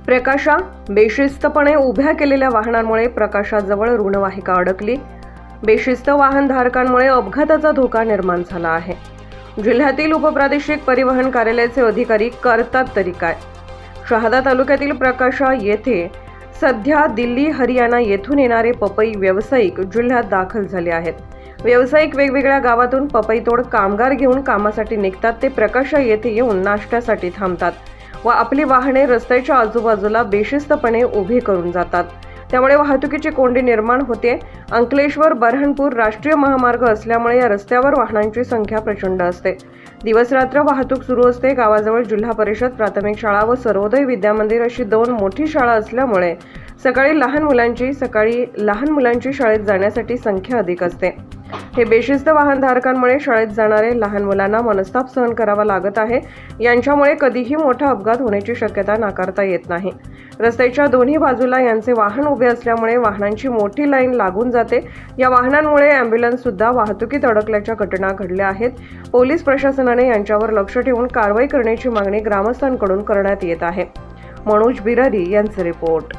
प्रकाशा बेशिस्तपणे उभ्या केलेल्या वाहनांमुळे प्रकाशाजवळ रुग्णवाहिका अडकली। बेशिस्त वाहनधारकांमुळे अपघाताचा धोका निर्माण झाला आहे। जिल्ह्यातील उपप्रादेशिक परिवहन कार्यालयाचे अधिकारी करतात तरी काय? शहादा तालुक्यातील प्रकाशा येथे सध्या दिल्ली हरियाणा येथून येणारे पपई व्यावसायिक जिल्ह्यात दाखल झाले आहेत। व्यावसायिक वेगवेगळ्या गावातून पपई तोड कामगार घेऊन कामासाठी निघतात। ते प्रकाशा येथे येऊन नाश्त्यासाठी थांबतात व आपली वाहने रस्त्याच्या आजूबाजूला बेशिस्तपणे उभी करून जातात। त्यामुळे वाहतुकीची कोंडी निर्माण होते। अंकलेश्वर बऱ्हाणपूर राष्ट्रीय महामार्ग असल्यामुळे या रस्त्यावर वाहनांची संख्या प्रचंड असते। दिवस रात्र वाहतूक सुरू असते। गावाजवळ जिल्हा परिषद प्राथमिक शाळा व सर्वोदय विद्यामंदिर अशी 2 मोठी शाळा असल्यामुळे सकाळी लहान मुलांची शाळेत जाण्यासाठी संख्या अधिक असते। हे बेशिस्त वाहनधारकांमुळे शाळेत जाणारे लहान मुलांना मनस्ताप सहन करावा लागत आहे। यांच्यामुळे कधीही मोठा अपघात होण्याची शक्यता नाकारता येत नाही। रस्त्याच्या दोन्ही बाजूला यांचे वाहन उभे असल्यामुळे वाहनांची मोठी लाईन लागून जाते। या वाहनांमुळे ॲम्ब्युलन्स सुद्धा वाहतुकीत अडकल्याच्या घटना घडल्या आहेत। पोलीस प्रशासनाने यांच्यावर लक्ष ठेवून कारवाई करण्याची मागणी ग्रामस्थांकडून करण्यात येत आहे। मनोज बिरारी यांचे रिपोर्ट।